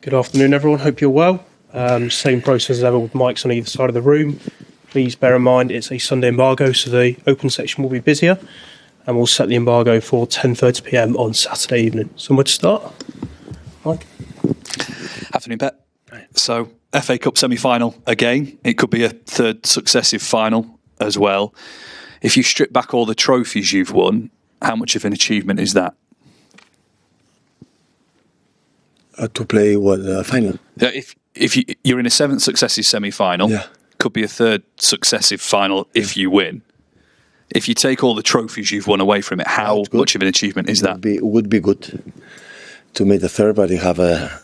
Good afternoon, everyone. Hope you're well. Same process as ever with mics on either side of the room. Please bear in mind it's a Sunday embargo, so the open section will be busier, and we'll set the embargo for 10:30 p.m. on Saturday evening. Somewhere to start? Mike? Afternoon, Pep. So, FA Cup semi-final again. It could be a third successive final as well. If you strip back all the trophies you've won, how much of an achievement is that? To play final? If you're in a seventh successive semi-final, could be a third successive final if you win. If you take all the trophies you've won away from it, how much of an achievement is that? It would be good to make the third, but you have a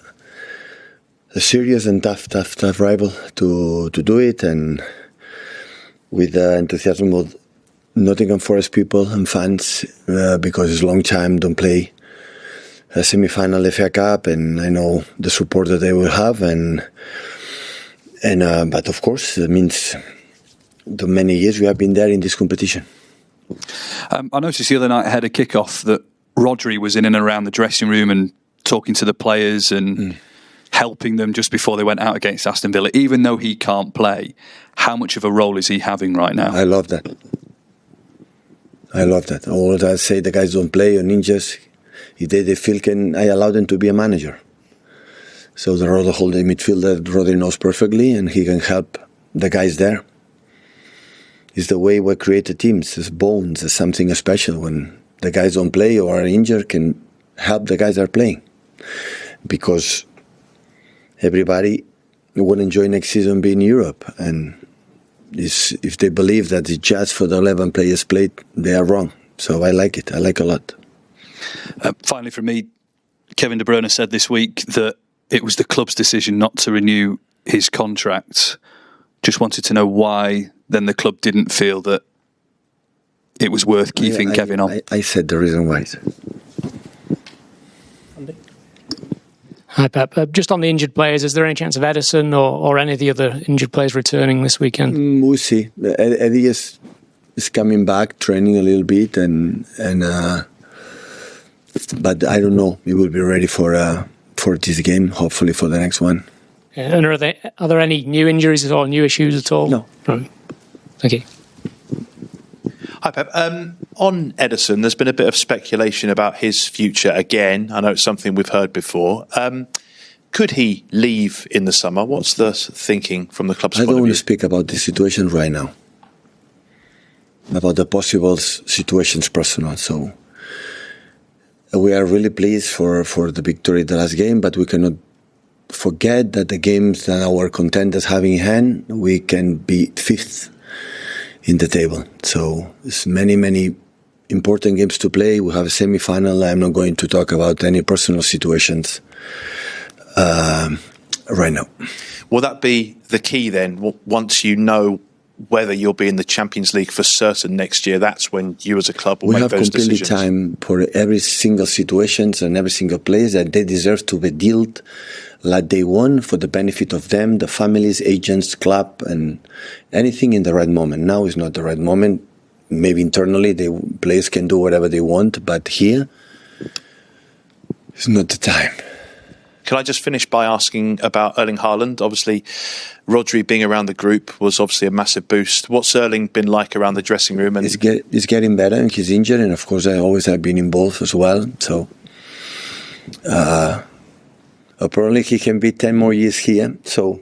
serious and tough rival to do it, and with the enthusiasm of Nottingham Forest people and fans, because it's a long time don't play a semi-final FA Cup, and I know the support that they will have, but of course it means the many years we have been there in this competition. I noticed the other night ahead of kick-off that Rodri was in and around the dressing room and talking to the players and helping them just before they went out against Aston Villa. Even though he can't play, how much of a role is he having right now? I love that. All that I say, the guys don't play or ninjas. If they feel I allow them to be a manager. So the role of the whole midfield that Rodri knows perfectly, and he can help the guys there. It's the way we create the teams. It's bones. It's something special. When the guys don't play or are injured, can help the guys that are playing. Because everybody will enjoy next season being in Europe. And if they believe that it's just for the 11 players played, they are wrong. So I like it. I like a lot. Finally, from me, Kevin De Bruyne said this week that it was the club's decision not to renew his contract. Just wanted to know why then the club didn't feel that it was worth keeping Kevin on. I said the reason why. Hi, Pep. Just on the injured players, is there any chance of Ederson or any of the other injured players returning this weekend? We'll see. Eddie is coming back, training a little bit, but I don't know. We will be ready for this game, hopefully for the next one. And are there any new injuries or new issues at all? No. Right. Thank you. Hi, Pep. On Ederson, there's been a bit of speculation about his future again. I know it's something we've heard before. Could he leave in the summer? What's the thinking from the club's point of view? I don't want to speak about the situation right now, about the possible situations personal. So we are really pleased for the victory the last game, but we cannot forget that the games that our contenders have in hand, we can be fifth in the table. So it's many important games to play. We have a semi-final. I'm not going to talk about any personal situations right now. Will that be the key then? Once you know whether you'll be in the Champions League for certain next year, that's when you as a club will make those decisions. We have completely time for every single situations and every single place that they deserve to be dealt like they want, for the benefit of them, the families, agents, club, and anything in the right moment. Now is not the right moment. Maybe internally the players can do whatever they want, but here it's not the time. Can I just finish by asking about Erling Haaland? Obviously, Rodri being around the group was obviously a massive boost. What's Erling been like around the dressing room? He's getting better, and he's injured, and of course I always have been involved as well. So apparently he can be 10 more years here. So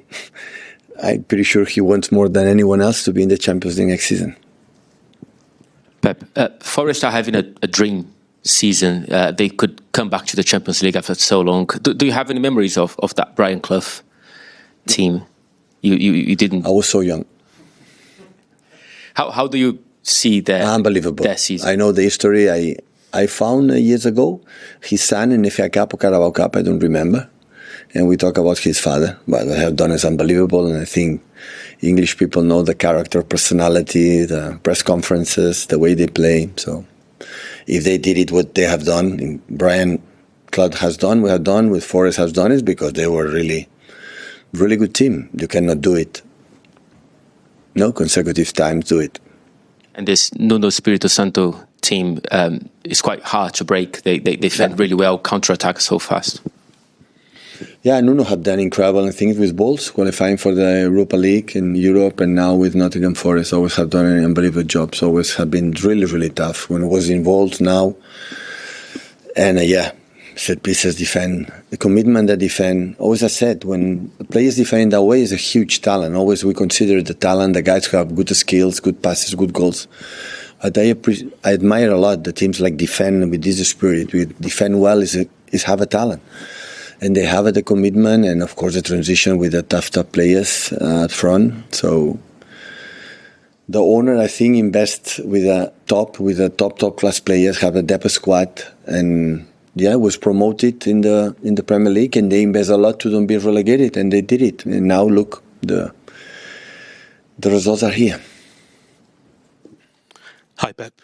I'm pretty sure he wants more than anyone else to be in the Champions League next season. Pep, Forest are having a dream season. They could come back to the Champions League after so long. Do you have any memories of that Brian Clough team? You didn't. I was so young. How do you see their season? I know the history. I found years ago his son in FA Cup or Carabao Cup. I don't remember. And we talk about his father. What they have done is unbelievable. And I think English people know the character, personality, the press conferences, the way they play. So if they did it, what they have done, Brian Clough has done, we have done, with Forest has done, is because they were really good team. You cannot do it. No consecutive times do it. And this Nuno Espirito Santo team is quite hard to break. They defend really well, counter-attack so fast. Yeah, Nuno had done incredible things with Wolves, qualifying for the Europa League in Europe, and now with Nottingham Forest, always have done an unbelievable job. Always have been really, really tough when I was involved now. And set pieces defend, the commitment that defend. Always I said, when players defend in that way, is a huge talent. Always we consider the talent, the guys who have good skills, good passes, good goals. But I admire a lot the teams like defend with this spirit. We defend well is have a talent. And they have the commitment, and of course the transition with the tough players up front. So the owner, I think, invests with the top class players, have a depth squad, and was promoted in the Premier League, and they invest a lot to don't be relegated, and they did it. And now look, the results are here. Hi Pep.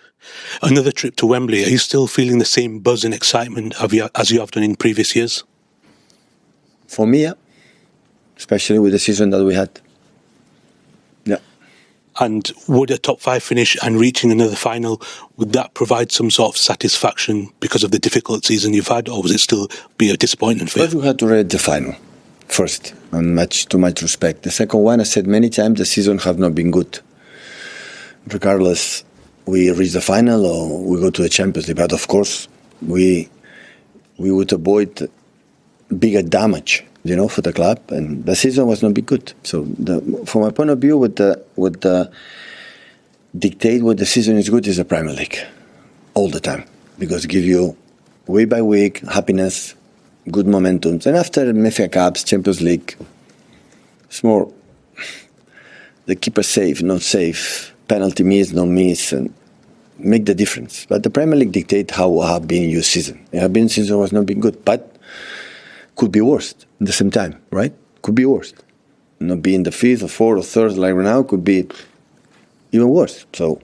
Another trip to Wembley. Are you still feeling the same buzz and excitement as you have done in previous years? For me, yeah. Especially with the season that we had. Yeah. And would a top 5 finish and reaching another final, would that provide some sort of satisfaction because of the difficult season you've had, or would it still be a disappointment for you? First, we had to reach the final. First, and too much respect. The second one, I said many times, the season have not been good. Regardless, we reach the final or we go to the Champions League. But of course, we would avoid bigger damage, for the club, and the season was not be good. So, from my point of view, what dictate what the season is good is the Premier League, all the time, because it gives you week by week happiness, good momentum, and after FA Cups, Champions League, it's more the keeper safe, not safe, penalty miss, not miss, and make the difference. But the Premier League dictate how have been your season. Season was not been good, but could be worse at the same time, right? Could be worse. Not being the 5th or 4th or 3rd like right now could be even worse. So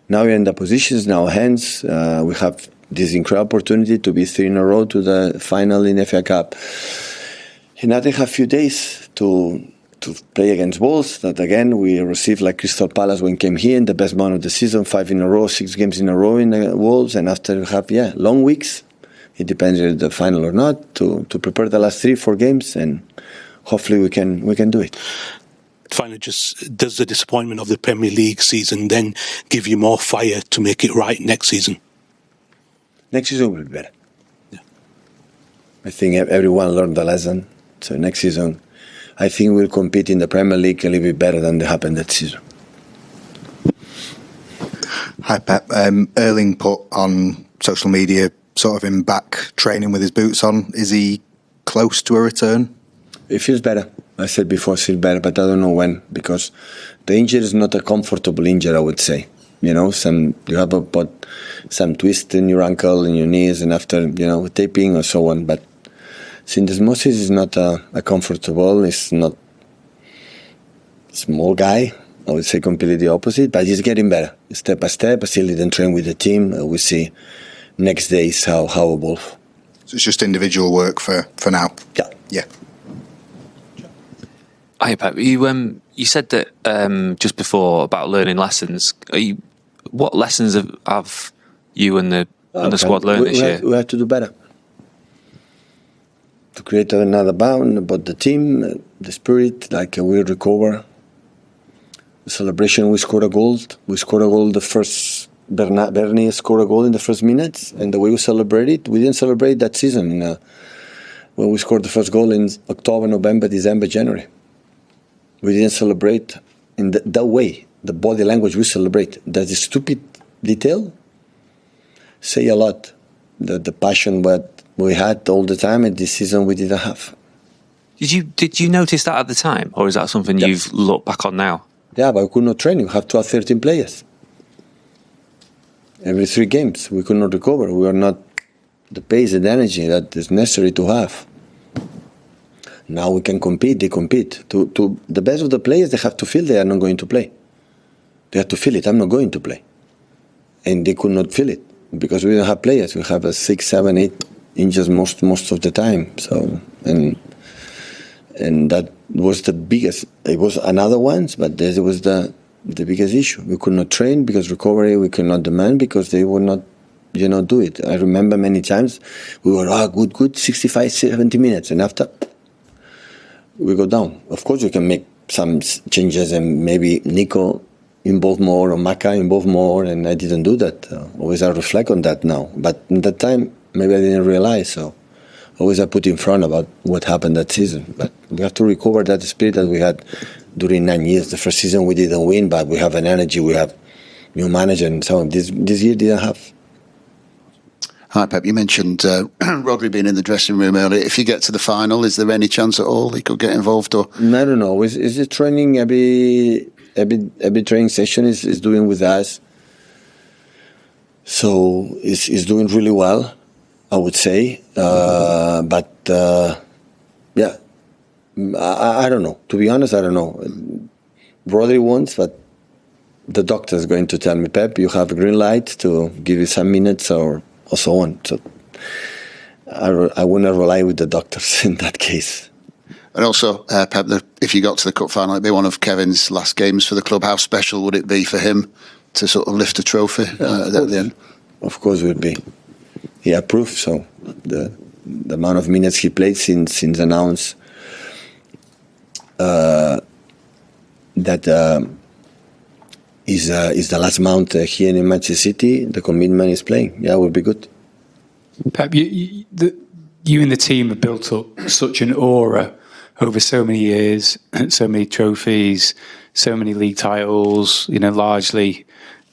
now we're in the positions, in our hands. We have this incredible opportunity to be 3 in a row to the final in FA Cup. And now they have a few days to play against Wolves, that again we received like Crystal Palace when came here in the best month of the season, 5 in a row, 6 games in a row in the Wolves, and after we have long weeks. It depends if the final or not, to prepare the last 3-4 games, and hopefully we can do it. Finally, just does the disappointment of the Premier League season then give you more fire to make it right next season? Next season will be better. Yeah. I think everyone learned the lesson. So next season, I think we'll compete in the Premier League a little bit better than they happened that season. Hi Pep. Erling put on social media sort of him back training with his boots on. Is he close to a return? It feels better. I said before, it feels better, but I don't know when, because the injury is not a comfortable injury, I would say. You have some twist in your ankle and your knees, and after taping or so on. But syndesmosis is not a comfortable. It's not a small guy. I would say completely the opposite, but he's getting better step by step. I still didn't train with the team. We see next days how evolve. So it's just individual work for now? Yeah. Hi Pep, you said that just before about learning lessons. What lessons have you and the squad learned this year? We have to do better. To create another bound about the team, the spirit, like we recover. The celebration, we scored a goal. We scored a goal the first. Bernie scored a goal in the first minutes, and the way we celebrated, we didn't celebrate that season. When we scored the first goal in October, November, December, January, we didn't celebrate in that way. The body language we celebrate. That is stupid detail. Say a lot. The passion what we had all the time, and this season we didn't have. Did you notice that at the time, or is that something you've looked back on now? Yeah, but we could not train. We have to have 13 players. Every 3 games, we could not recover. We are not the pace and energy that is necessary to have. Now we can compete. They compete. To the best of the players, they have to feel they are not going to play. They have to feel it. I'm not going to play, and they could not feel it because we don't have players. We have 6, 7, 8 injuries most of the time. So and that was the biggest. It was another ones, but this was the biggest issue. We could not train because recovery we could not demand because they would not, do it. I remember many times we were good, 65, 70 minutes, and after we go down. Of course, we can make some changes and maybe Nico involve more or Maka involve more, and I didn't do that. Always I reflect on that now. But at that time, maybe I didn't realize, so always I put in front about what happened that season. But we have to recover that spirit that we had during 9 years. The first season we didn't win, but we have an energy, we have new manager, and so on. This year didn't have. Hi, Pep. You mentioned Rodri being in the dressing room earlier. If you get to the final, is there any chance at all he could get involved? Or I don't know. Is it training? Every training session is doing with us. So he's doing really well, I would say. But yeah, I don't know. To be honest, I don't know. Rodri wants, but the doctor is going to tell me, Pep, you have a green light to give you some minutes or so on. So I wouldn't rely with the doctors in that case. And also, Pep, if you got to the cup final, it'd be one of Kevin's last games for the club. How special would it be for him to sort of lift a trophy at the end? Of course it would be. He approved, so the amount of minutes he played since announced that is the last month here in Manchester City, the commitment is playing. Yeah, it would be good. Pep, you and the team have built up such an aura over so many years, so many trophies, so many league titles, largely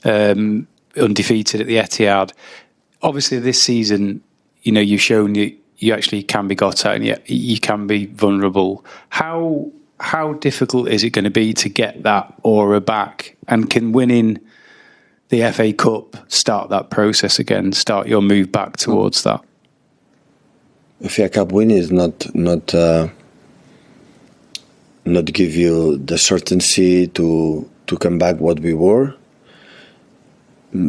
undefeated at the Etihad. Obviously, this season, you've shown you actually can be got at and you can be vulnerable. How difficult is it going to be to get that aura back? And can winning the FA Cup start that process again, start your move back towards that? FA Cup win is not give you the certainty to come back what we were.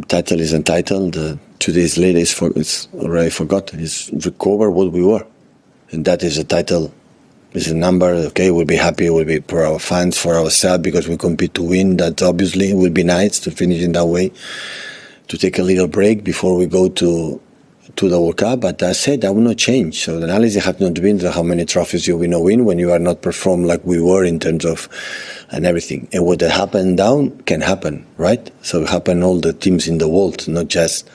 Title is entitled. 2 days later, it's already forgotten. It's recover what we were, and that is a title. It's a number. Okay, we'll be happy. We'll be for our fans, for ourselves, because we compete to win. That obviously will be nice to finish in that way. To take a little break before we go to the World Cup, but I said that will not change. So the analysis has not been how many trophies you will not win when you are not performed like we were in terms of and everything. And what happened down can happen, right? So it happened all the teams in the world, not just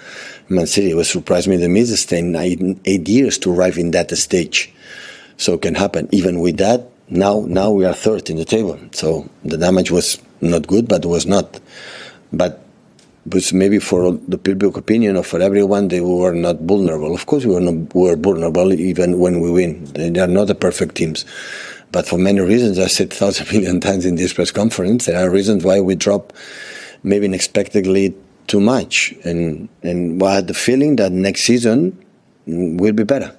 Man City. It was surprised me the Miz staying 8 years to arrive in that stage. So it can happen. Even with that, now we are third in the table. So the damage was not good, but it was not. But maybe for the public opinion or for everyone, they were not vulnerable. Of course, we were vulnerable even when we win. They are not the perfect teams. But for many reasons, I said 1,000 million times in this press conference, there are reasons why we drop maybe unexpectedly too much. And I had the feeling that next season will be better.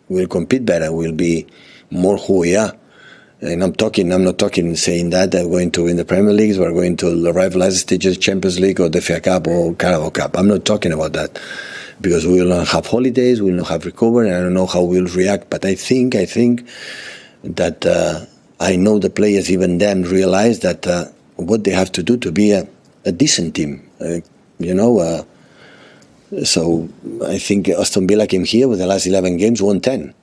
We'll compete better. We'll be more who we are. And I'm not talking saying that we're going to win the Premier League, we're going to arrive last stages, Champions League or the FA Cup or Carabao Cup. I'm not talking about that because we will not have holidays, we will not have recovery, and I don't know how we'll react. But I think that I know the players even then realize that what they have to do to be a decent team, So I think Aston Villa came here with the last 11 games, won 10.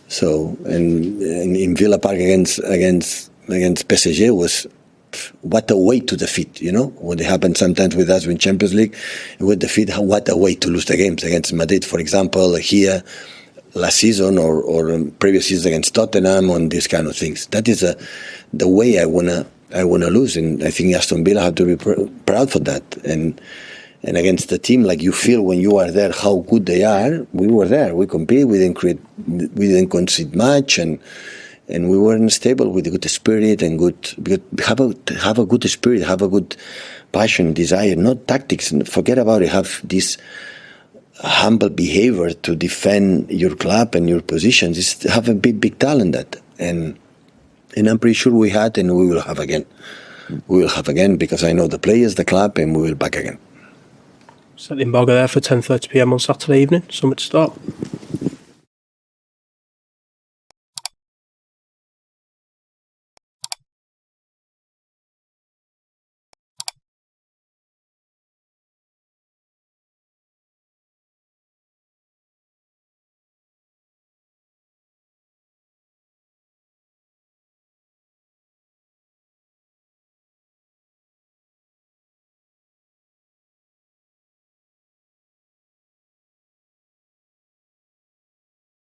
So and in Villa Park against PSG was what a way to defeat. What happened sometimes with us in Champions League, with defeat. What a way to lose the games against Madrid, for example, here last season or previous season against Tottenham on these kind of things. That is the way I wanna lose, and I think Aston Villa have to be proud for that. And against the team, like you feel when you are there, how good they are. We were there. We compete. We didn't concede much, and we were stable with a good spirit and good. Have a good spirit, have a good passion, desire, not tactics. And forget about it. Have this humble behavior to defend your club and your positions. Have a big talent that, and I'm pretty sure we had, and we will have again. We will have again because I know the players, the club, and we will back again. Set the embargo there for 10:30 p.m. on Saturday evening. Somewhere to start.